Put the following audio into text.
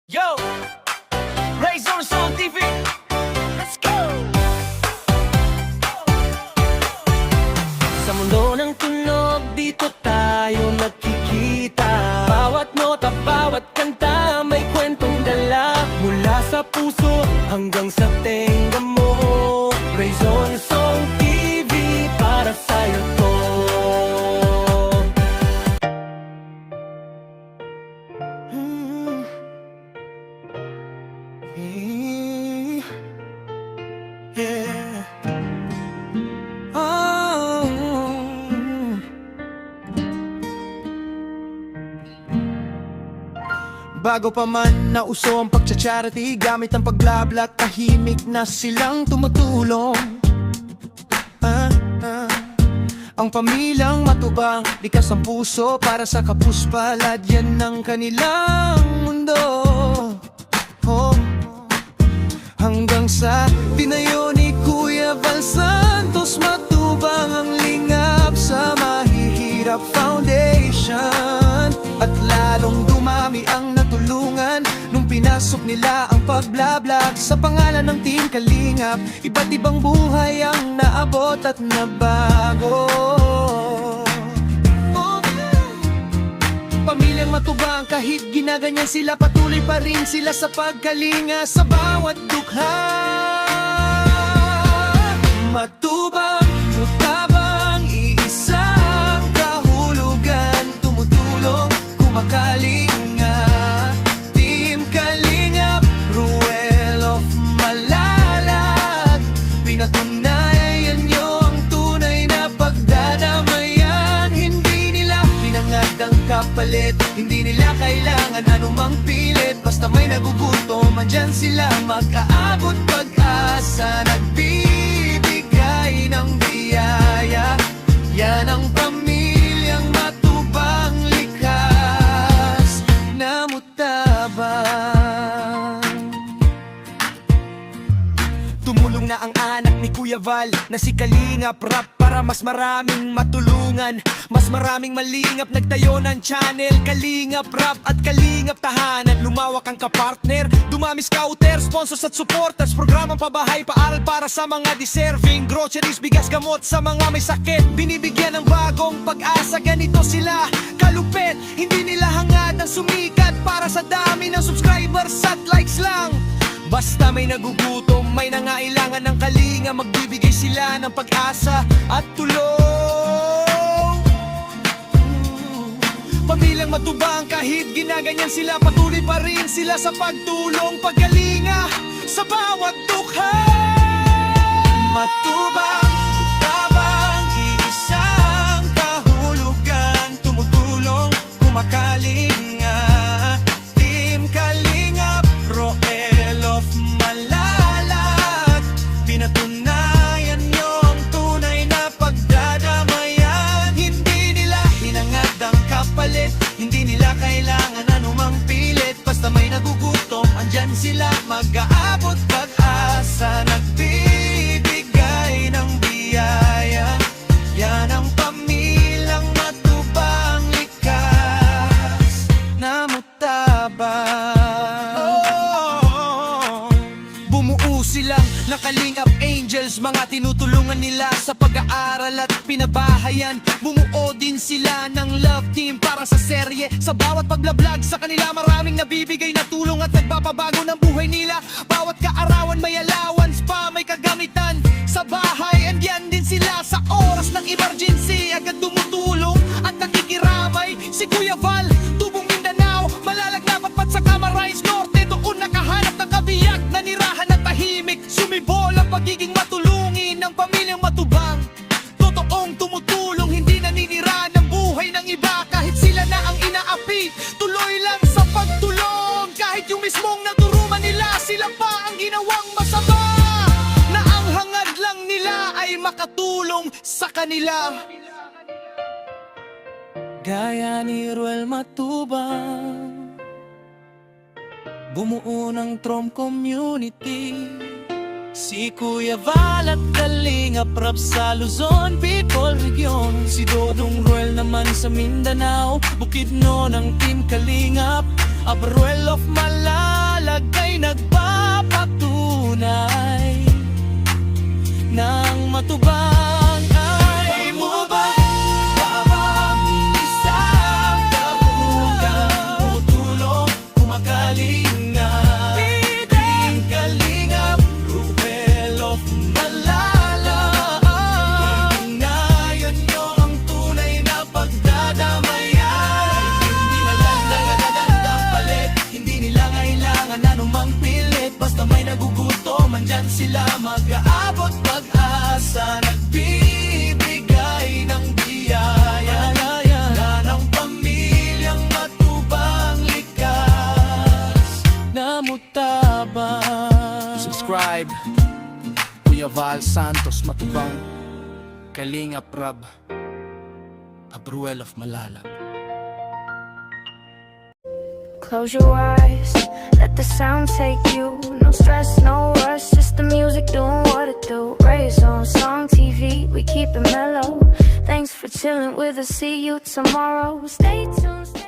Yo! Raise on Soul TV! Let's go! Sa mundo ng tunog, dito tayo nagkikita. Bawat nota, bawat kanta, may kwentong dala. Mula sa puso hanggang sa tenga mo. Raise on Soul TV, para sa'yo to. Yeah. Oh. Bago pa man nauso ang pagcha-charity, gamit ang pagblabla, tahimik na silang tumutulong. Ang pamilyang matubang, likas ang puso para sa kapuspalad, yan ang kanilang mundo. Oh. Hanggang sa tinayo ni Kuya Val Santos, matubang ang lingap sa mahihirap foundation. At lalong dumami ang natulungan nung pinasok nila ang pagblablag sa pangalan ng Team Kalingap. Iba't ibang buhay ang naabot at nabago. Pamilyang matubang, kahit ginaganyan sila, patuloy pa rin sila sa pagkalinga sa bawat dukha. Matubang, mutabang, iisang kahulugan, tumutulong, kumakalinga. Team Kalingap, Ruel of Malalag, pinatunayan nyo ang tunay na pagdadamayan. Hindi nila pinangad ang kapalit, hindi nila kailangan anumang pilit. Basta may nagugutom, andyan sila mag-aabot pag-asa, nagbibigay ng biyaya. Yan ang pamilyang matubang, likas na mutabang. Tumulong na ang anak ni Kuya Val na si Kalingap Rap para mas maraming matulungan, mas maraming malingap. Nagtayo ng channel, Kalingap Rap at Kalingap Tahanan. Lumawak ang kapartner, dumami scouter, sponsors at supporters. Programang pabahay, paaral para sa mga deserving, groceries, bigas, gamot sa mga may sakit, binibigyan ng bagong pag-asa. Ganito sila kalupit, hindi nila hangad ang sumikat para sa dami ng subscribers at likes lang. Basta may nagugutom, may nangailangan ng kalinga, magbibigay sila ng pag-asa at tulong. Pamilyang matubang, kahit ginaganyan sila, patuloy pa rin sila sa pagtulong, pagkalinga sa bawat dukha. Matubang, mutabang, iisang kahulugan, tumutulong, kumakalinga. Team Kalingap, Roel of Malalag, pinatunayan nyo ang tunay na pagdadamayan. Hindi nila hinangad ang kapalit, hindi nila kailangan anumang pilit. Basta may nagugutom, andyan sila mag-aabot pag-asa, nagbibigay ng biyaya. Yan ang pamilyang matubang, likas na mutabang. Bumuo silang nakalingap angels, mga tinutulungan nila sa pag-aaral at pinabahayan. Bumuo din sila ng love team para sa serye. Sa bawat paglablog sa kanila, maraming nabibigay na tulong at nagpapabago ng buhay nila. Bawat kaarawan may allowance pa, may kagamitan sa bahay. Andiyan din sila sa oras ng emergency, agad tumutulong at nakikiramay. Si Kuya Val, Tubong Mindanao, Malalag na patpat sa Camarines Norte, doon nakahanap ng kabiyak, nanirahan at tahimik. Sumibol ang pagiging matulungin ng pamilyang matubang. Totoong tumutulong, hindi naninira ng buhay ng iba. Kahit sila na ang inaapi, tuloy lang sa pagtulong. Kahit yung mismong naturuman nila, sila pa ang ginawang masama, na ang hangad lang nila ay makatulong sa kanila. Gaya ni Ruel Matubang, bumuo ng Trom Community. Si Kuya Val at Kalingap Rap sa Luzon, Bicol Region. Si Dodong Ruel naman sa Mindanao, Bukidnon ng Team Kalingap. Abruel of Malalag. Kalingap, Team Kalingap, Ruel of Malala. Ngayon nyo ang tunay na pagdadamayan. Hindi na lang nagadadandang palit, hindi nila kailangan anumang pilit. Basta may nagugutom, andyan sila mag-aabot pag-asa. Nagbibigay ng biyaya na ng pamilyang matubang likas na mutabang. Subscribe Kuya Val Santos Matubang, Kalingap Rab, Abruel of Malala. Close your eyes, let the sound take you. No stress, no rush, just the music doing what it do. Raise on Song TV, we keep it mellow. Thanks for chilling with us, see you tomorrow. Stay tuned.